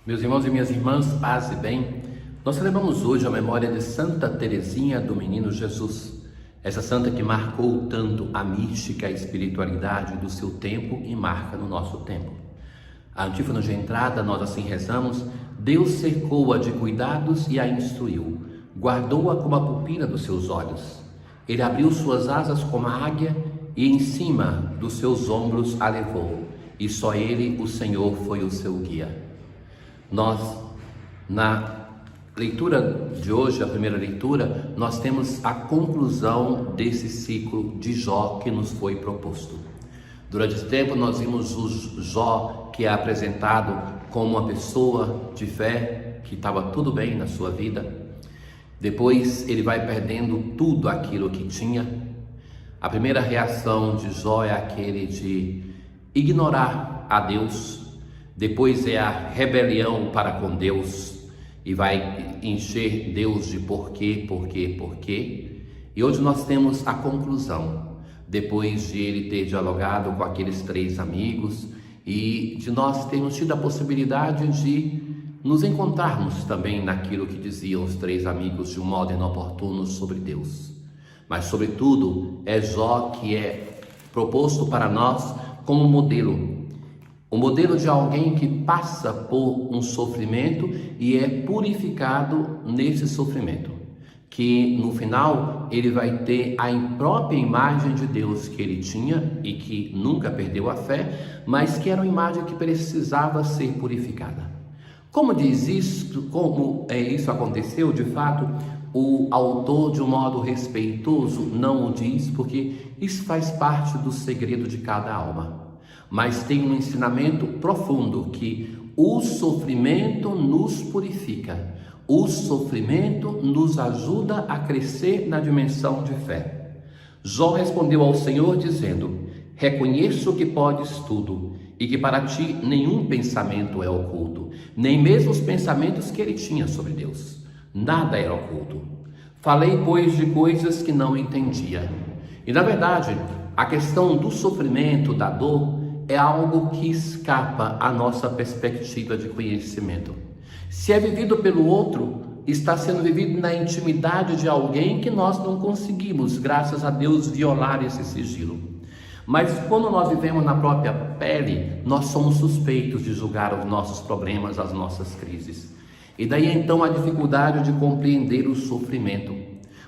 Meus irmãos e minhas irmãs, paz e bem, nós celebramos hoje a memória de Santa Teresinha do Menino Jesus, essa santa que marcou tanto a mística e a espiritualidade do seu tempo e marca no nosso tempo. A antífona de entrada, nós assim rezamos: Deus cercou-a de cuidados e a instruiu, guardou-a como a pupila dos seus olhos. Ele abriu suas asas como a águia e em cima dos seus ombros a levou, e só ele, o Senhor, foi o seu guia. Nós, na leitura de hoje, a primeira leitura, nós temos a conclusão desse ciclo de Jó que nos foi proposto. Durante esse tempo nós vimos o Jó que é apresentado como uma pessoa de fé, que estava tudo bem na sua vida. Depois ele vai perdendo tudo aquilo que tinha. A primeira reação de Jó é aquele de ignorar a Deus. Depois é a rebelião para com Deus e vai encher Deus de porquê. E hoje nós temos a conclusão, depois de ele ter dialogado com aqueles 3 amigos e de nós termos tido a possibilidade de nos encontrarmos também naquilo que diziam os 3 amigos de um modo inoportuno sobre Deus. Mas sobretudo é Jó que é proposto para nós como modelo. O modelo de alguém que passa por um sofrimento e é purificado nesse sofrimento, que no final ele vai ter a própria imagem de Deus que ele tinha e que nunca perdeu a fé, mas que era uma imagem que precisava ser purificada. Como isso aconteceu, de fato, o autor, de um modo respeitoso, não o diz, porque isso faz parte do segredo de cada alma. Mas tem um ensinamento profundo que o sofrimento nos purifica, o sofrimento nos ajuda a crescer na dimensão de fé. Jó respondeu ao Senhor dizendo: reconheço que podes tudo e que para ti nenhum pensamento é oculto, nem mesmo os pensamentos que ele tinha sobre Deus. Nada era oculto. Falei, pois, de coisas que não entendia. E na verdade, a questão do sofrimento, da dor, é algo que escapa à nossa perspectiva de conhecimento. Se é vivido pelo outro, está sendo vivido na intimidade de alguém que nós não conseguimos, graças a Deus, violar esse sigilo. Mas quando nós vivemos na própria pele, nós somos suspeitos de julgar os nossos problemas, as nossas crises. E daí então a dificuldade de compreender o sofrimento.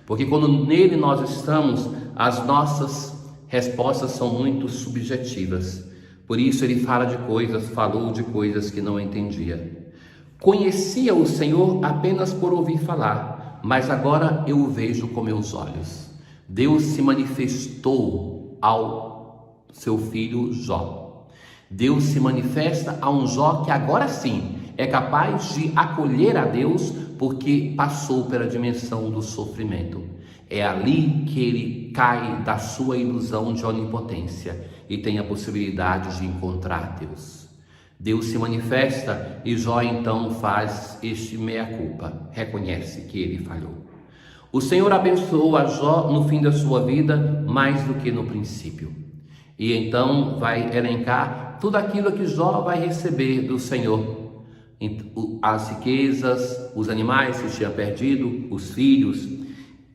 Porque quando nele nós estamos, as nossas respostas são muito subjetivas. Por isso ele falou de coisas que não entendia. Conhecia o Senhor apenas por ouvir falar, mas agora eu o vejo com meus olhos. Deus se manifestou ao seu filho Jó. Deus se manifesta a um Jó que agora sim é capaz de acolher a Deus porque passou pela dimensão do sofrimento. É ali que ele cai da sua ilusão de onipotência e tem a possibilidade de encontrar Deus. Deus se manifesta e Jó então faz este meia-culpa, reconhece que ele falhou. O Senhor abençoou a Jó no fim da sua vida mais do que no princípio. E então vai elencar tudo aquilo que Jó vai receber do Senhor. As riquezas, os animais que tinha perdido, os filhos,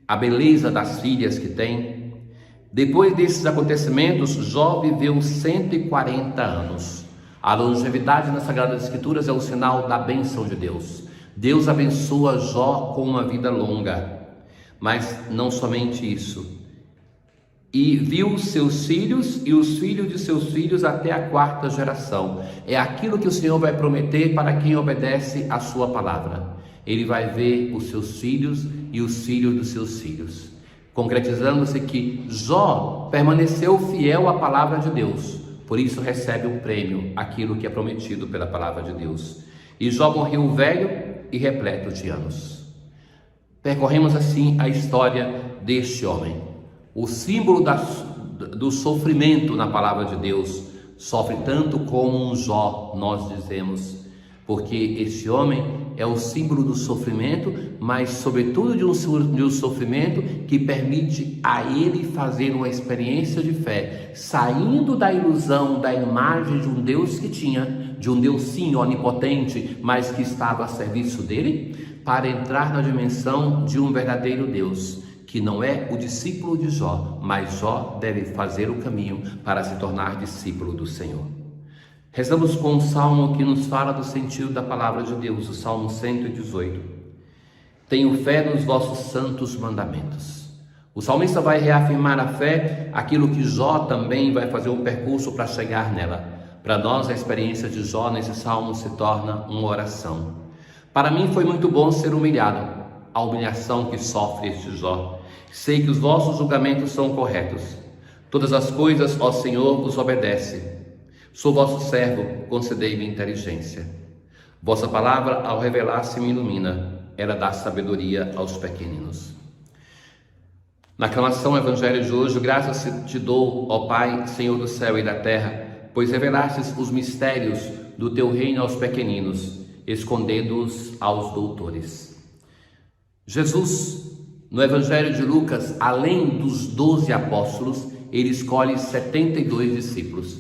a beleza das filhas que tem. Depois desses acontecimentos, Jó viveu 140 anos. A longevidade nas Sagradas Escrituras é o sinal da bênção de Deus. Deus abençoa Jó com uma vida longa. Mas não somente isso. E viu seus filhos e os filhos de seus filhos até a 4ª geração. É aquilo que o Senhor vai prometer para quem obedece a sua palavra. Ele vai ver os seus filhos e os filhos dos seus filhos. Concretizando-se que Jó permaneceu fiel à palavra de Deus. Por isso recebe um prêmio, aquilo que é prometido pela palavra de Deus. E Jó morreu velho e repleto de anos. Percorremos assim a história deste homem. O símbolo do sofrimento na palavra de Deus, sofre tanto como um Jó, nós dizemos, porque este homem é o símbolo do sofrimento, mas sobretudo de um sofrimento que permite a ele fazer uma experiência de fé, saindo da ilusão, da imagem de um Deus que tinha, de um Deus sim onipotente, mas que estava a serviço dele, para entrar na dimensão de um verdadeiro Deus, que não é o discípulo de Jó, mas Jó deve fazer o caminho para se tornar discípulo do Senhor. Rezamos com um salmo que nos fala do sentido da palavra de Deus, o Salmo 118. Tenho fé nos vossos santos mandamentos. O salmista vai reafirmar a fé, aquilo que Jó também vai fazer um percurso para chegar nela. Para nós, a experiência de Jó nesse salmo se torna uma oração. Para mim foi muito bom ser humilhado, a humilhação que sofre este Jó. Sei que os vossos julgamentos são corretos. Todas as coisas, ó Senhor, vos obedecem. Sou vosso servo, concedei-me inteligência. Vossa palavra, ao revelar-se, me ilumina. Ela dá sabedoria aos pequeninos. Na aclamação Evangelho de hoje, graças te dou, ó Pai, Senhor do céu e da terra, pois revelastes os mistérios do teu reino aos pequeninos, escondendo-os aos doutores. Jesus, no Evangelho de Lucas, além dos 12 apóstolos, ele escolhe 72 discípulos.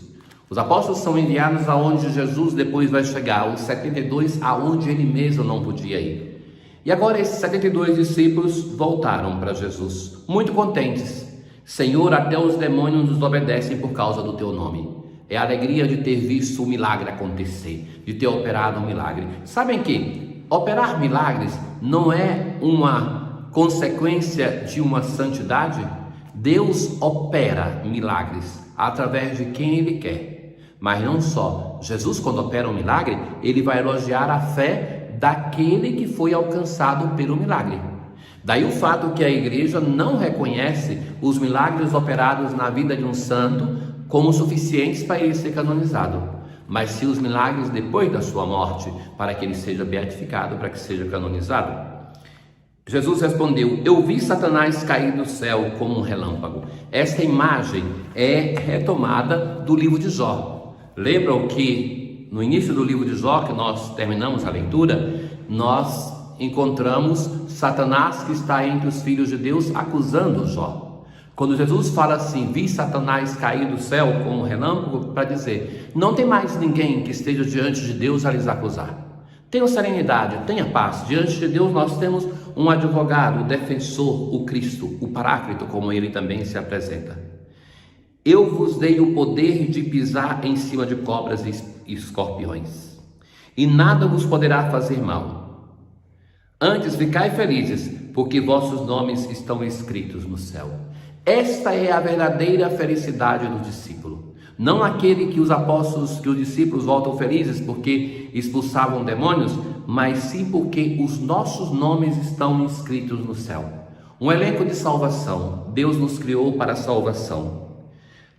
Os apóstolos são enviados aonde Jesus depois vai chegar, os 72 aonde ele mesmo não podia ir. E agora esses 72 discípulos voltaram para Jesus, muito contentes. Senhor, até os demônios nos obedecem por causa do teu nome. É a alegria de ter visto o milagre acontecer, de ter operado um milagre. Sabem que operar milagres não é uma consequência de uma santidade? Deus opera milagres através de quem Ele quer. Mas não só, Jesus quando opera um milagre, Ele vai elogiar a fé daquele que foi alcançado pelo milagre. Daí o fato que a igreja não reconhece os milagres operados na vida de um santo como suficientes para ele ser canonizado, mas sim os milagres depois da sua morte, para que ele seja beatificado, para que seja canonizado. Jesus respondeu: eu vi Satanás cair do céu como um relâmpago. Esta imagem é retomada do livro de Jó. Lembram que no início do livro de Jó, que nós terminamos a leitura, nós encontramos Satanás que está entre os filhos de Deus acusando Jó. Quando Jesus fala assim, vi Satanás cair do céu como um relâmpago, para dizer, não tem mais ninguém que esteja diante de Deus a lhes acusar. Tenham serenidade, tenha paz. Diante de Deus nós temos um advogado, o defensor, o Cristo, o Paráclito, como ele também se apresenta. Eu vos dei o poder de pisar em cima de cobras e escorpiões, e nada vos poderá fazer mal. Antes ficai felizes, porque vossos nomes estão escritos no céu. Esta é a verdadeira felicidade do discípulo. Não aquele que os apóstolos, que os discípulos voltam felizes porque expulsavam demônios, mas sim porque os nossos nomes estão inscritos no céu. Um elenco de salvação. Deus nos criou para a salvação.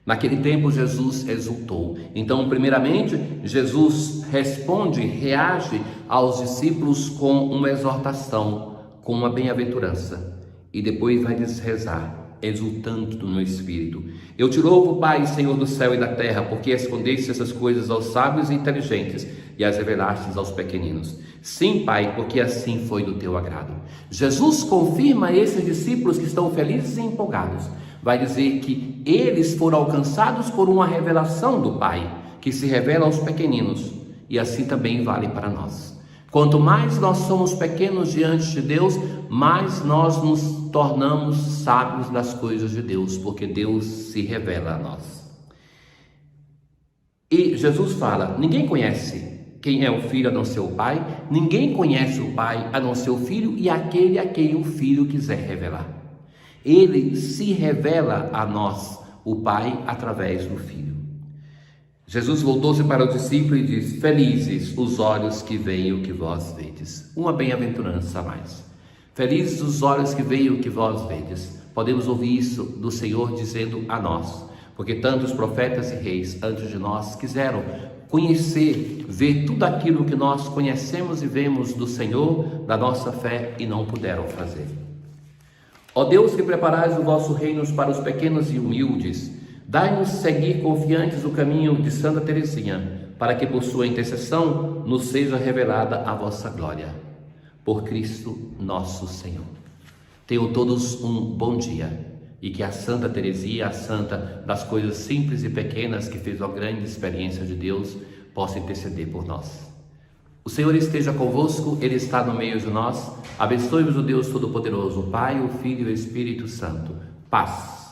Naquele tempo Jesus exultou. Então, primeiramente, Jesus responde, reage aos discípulos com uma exortação, com uma bem-aventurança. E depois vai lhes rezar, exultando no Espírito. Eu te louvo, Pai, Senhor do céu e da terra, porque escondeste essas coisas aos sábios e inteligentes e as revelastes aos pequeninos. Sim, Pai, porque assim foi do teu agrado. Jesus confirma a esses discípulos que estão felizes e empolgados. Vai dizer que eles foram alcançados por uma revelação do Pai, que se revela aos pequeninos, e assim também vale para nós. Quanto mais nós somos pequenos diante de Deus, mais nós nos tornamos sábios das coisas de Deus, porque Deus se revela a nós. E Jesus fala, ninguém conhece quem é o Filho a não ser o Pai, ninguém conhece o Pai a não ser o Filho e aquele a quem o Filho quiser revelar. Ele se revela a nós, o Pai, através do Filho. Jesus voltou-se para o discípulo e disse, felizes os olhos que veem o que vós vedes. Uma bem-aventurança a mais. Felizes os olhos que veem o que vós vedes. Podemos ouvir isso do Senhor dizendo a nós, porque tantos profetas e reis antes de nós quiseram conhecer, ver tudo aquilo que nós conhecemos e vemos do Senhor, da nossa fé, e não puderam fazer. Ó Deus, que preparais o vosso reino para os pequenos e humildes, dai-nos seguir confiantes o caminho de Santa Teresinha, para que por sua intercessão nos seja revelada a vossa glória. Por Cristo nosso Senhor. Tenham todos um bom dia, e que a Santa Teresinha, a santa das coisas simples e pequenas, que fez uma grande experiência de Deus, possa interceder por nós. O Senhor esteja convosco, Ele está no meio de nós. Abençoe-vos o Deus Todo-Poderoso, o Pai, o Filho e o Espírito Santo. Paz.